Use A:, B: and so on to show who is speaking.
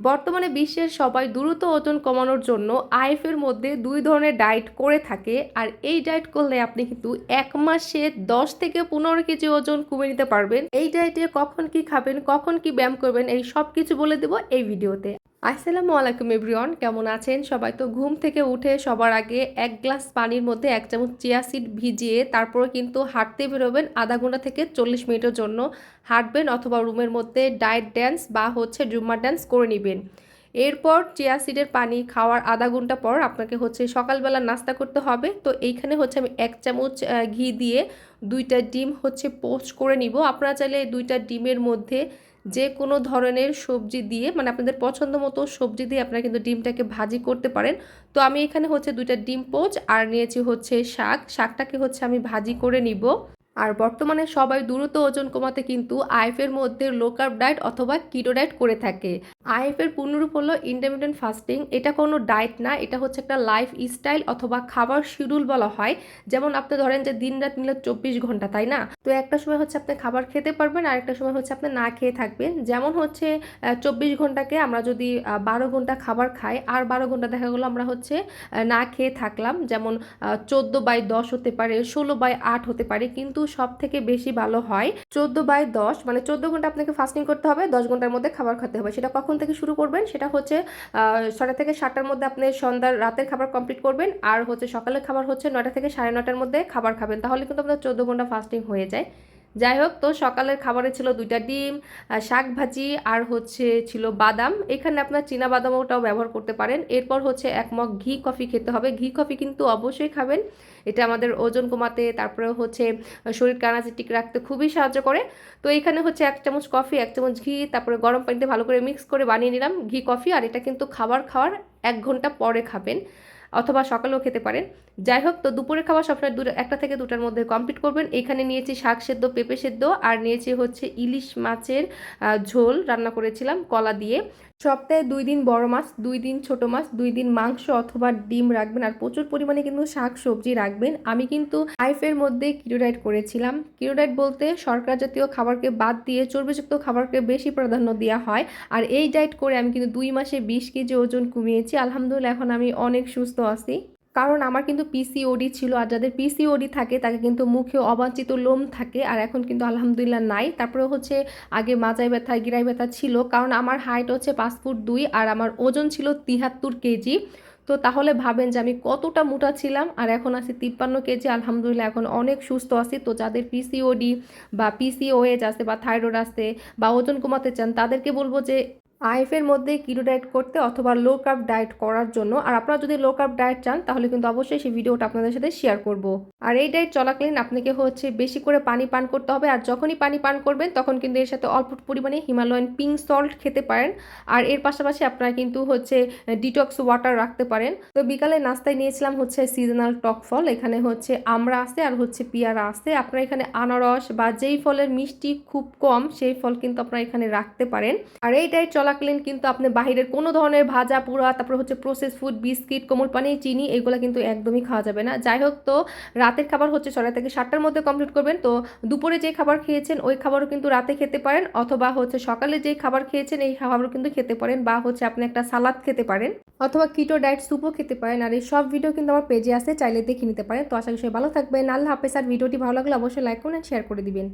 A: বর্তমানে বিশ্বের সবাই দ্রুত ওজন কমানোর জন্য আইএফের মধ্যে 2 ধরনের ডায়েট করে থাকে। আর এই ডায়েট করলে আপনি কিন্তু 1 মাসে 10 থেকে 15 কেজি ওজন কমিয়ে নিতে পারবেন। এই ডায়েটে কখন কি খাবেন, কখন কি ব্যায়াম করবেন, এই সব কিছু বলে দেব এই ভিডিওতে। আসসালামু আলাইকুম এভরিওয়ান, কেমন আছেন সবাই? তো ঘুম থেকে উঠে সবার আগে 1 গ্লাস পানির মধ্যে 1 চামচ চিয়া সিড ভিজিয়ে তারপরে কিন্তু হাঁটতে বেরোবেন। আধা ঘন্টা থেকে 40 মিনিটের জন্য হাঁটবেন, অথবা রুমের মধ্যে ডায়েট ড্যান্স বা জুম্বা ড্যান্স করে নেবেন। এরপর চিয়া সিডের পানি খাওয়ার আধা ঘন্টা পর আপনাকে সকালবেলা নাস্তা করতে হবে। তো এইখানে আমি 1 চামচ ঘি দিয়ে 2টা ডিম পোস্ট করে নিব। আপনারা চাইলে 2টা ডিমের মধ্যে যে কোনো ধরনের সবজি দিয়ে, মানে আপনাদের পছন্দ মতো সবজি দিয়ে আপনারা কিন্তু ডিমটাকে ভাজি করতে পারেন। তো আমি এখানে 2টা ডিম পোচ আর নিয়েছি শাকটাকে আমি ভাজি করে নিব। আর বর্তমানে সবাই দ্রুত ওজন কমাতে কিন্তু আইএফের মধ্যে লো কার্ব ডায়েট অথবা কিটো ডায়েট করে থাকে। আইএফের পূর্ণরূপ হলো ইন্টারমিটেন্ট ফাস্টিং। এটা কোনো ডায়েট না, এটা একটা লাইফ স্টাইল অথবা খাবার শিডিউল বলা হয়। যেমন আপনি ধরেন যে দিন রাত মিলে 24 ঘন্টা, তাই না? তো একটা সময় আপনি খাবার খেতে পারবেন, আর একটা সময় আপনি না খেয়ে থাকবেন। যেমন 24 ঘন্টাকে আমরা যদি 12 ঘন্টা খাবার খাই, আর 12 ঘন্টা দেখা গেলো আমরা না খেয়ে থাকলাম। যেমন 14/10 হতে পারে, 16/8 হতে পারে, কিন্তু সব থেকে বেশি ভালো হয় 14/10, মানে 14 ঘন্টা আপনাকে ফাস্টিং করতে হবে, 10 ঘন্টার মধ্যে খাবার খেতে হবে। সেটা কখন থেকে শুরু করবেন? সেটা 6টা থেকে 7টার মধ্যে আপনি সন্ধ্যার রাতের খাবার কমপ্লিট করবেন, আর সকালের খাবার 9টা থেকে 9:30টার মধ্যে খাবার খাবেন। তাহলে কিন্তু আপনার 14 ঘন্টা ফাস্টিং হয়ে যায়। যাই হোক, তো সকালের খাবারে ছিল 2টা ডিম, শাক ভাজি, আর ছিল বাদাম। এখানে আপনার চীনা বাদামটাও ব্যবহার করতে পারেন। এরপর 1 মগ ঘি কফি খেতে হবে। ঘি কফি কিন্তু অবশ্যই খাবেন, এটা আমাদের ওজন কমাতে, তারপরে শরীর এনার্জেটিক রাখতে খুবই সাহায্য করে। তো এখানে 1 চামচ কফি, 1 চামচ ঘি, তারপরে গরম পানিতে ভালো করে মিক্স করে বানিয়ে নিলাম ঘি কফি। আর এটা কিন্তু খাওয়ার 1 ঘন্টা পরে খাবেন, অথবা সকালেও খেতে পারেন। যাই হোক, তো দুপুরের খাবার সবসময় 1টা থেকে 2টার মধ্যে কমপ্লিট করবেন। এখানে নিয়েছি শাক সেদ্ধ, পেঁপে সেদ্ধ, আর নিয়েছি ইলিশ মাছের ঝোল রান্না করেছিলাম কলা দিয়ে। সপ্তাহে 2 দিন বড় মাছ, 2 দিন ছোট মাছ, 2 দিন মাংস অথবা ডিম রাখবেন, আর প্রচুর পরিমাণে কিন্তু শাক সবজি রাখবেন। আমি কিন্তু আইফের মধ্যে কিটো ডায়েট করেছিলাম। কিটো ডায়েট বলতে শর্করা জাতীয় খাবারকে বাদ দিয়ে চর্বিযুক্ত খাবারকে বেশি প্রাধান্য দেওয়া হয়। আর এই ডায়েট করে আমি কিন্তু 2 মাসে 20 কেজি ওজন কমিয়েছি। আলহামদুলিল্লাহ, এখন আমি অনেক সুস্থ আছি। কারণ আমার কিন্তু পিসিওডি ছিল, আর যাদের পিসিওডি থাকে তাকে কিন্তু মুখে অবাঞ্ছিত লোম থাকে, আর এখন কিন্তু আলহামদুলিল্লাহ নাই। তারপরে আগে মাজায় ব্যথা, গিরায় ব্যথা ছিল, কারণ আমার হাইট 5 ফুট 2 আর আমার ওজন ছিল 73 কেজি। তো তাহলে ভাবেন যে আমি কতটা মোটা ছিলাম, আর এখন আছি 53 কেজি। আলহামদুলিল্লাহ, এখন অনেক সুস্থ আছি। তো যাদের পিসিওডি বা পিসিওএস আছে বা থাইরয়েড আছে বা ওজন কমাতে চান, তাদেরকে বলবো যে আইএফের মধ্যে কিটো ডায়েট করতে অথবা লো কার্ব ডায়েট করার জন্য। আর আপনারা যদি লো কার্ব ডায়েট চান, তাহলে কিন্তু অবশ্যই সেই ভিডিওটা আপনাদের সাথে শেয়ার করব। আর এই ডায়েট চলাকালীন আপনাকে বেশি করে পানি পান করতে হবে, আর যখনই পানি পান করবেন তখন কিন্তু এর সাথে অল্প পরিমাণে হিমালয়ান পিঙ্ক সল্ট খেতে পারেন। আর এর পাশাপাশি আপনারা কিন্তু ডিটক্স ওয়াটার রাখতে পারেন। তো বিকালে নাস্তায় নিয়েছিলাম সিজনাল টক ফল। এখানে আমড়া আছে, আর পেয়ারা আছে। আপনারা এখানে আনারস বা যেই ফলের মিষ্টি খুব কম সেই ফল কিন্তু আপনারা এখানে রাখতে পারেন। আর এই ডায়েট চলাকালীন কিন্তু আপনি বাহিরের কোনো ধরনের ভাজা পোড়া, তারপর প্রসেস ফুড, বিস্কিট, কোমল পানি, চিনি, এগুলো কিন্তু একদমই খাওয়া যাবে না। যাই হোক, তো রাতের খাবার 6টা থেকে 7টার মধ্যে কমপ্লিট করবেন। তো দুপুরে যে খাবার খেয়েছেন ওই খাবারও কিন্তু রাতে খেতে পারেন, অথবা সকালে যে খাবার খেয়েছেন এই খাবারও কিন্তু খেতে পারেন, বা আপনি একটা সালাদ খেতে পারেন, অথবা কিটো ডায়েট স্যুপও খেতে পারেন। আর এই সব ভিডিও কিন্তু আমার পেজে আছে, চাইলে দেখে নিতে পারেন। তো আশা করি সবাই ভালো থাকবেন। আল্লাহ হাফেজ। আর ভিডিওটি ভালো লাগলে অবশ্যই লাইক করুন, শেয়ার করে দিবেন।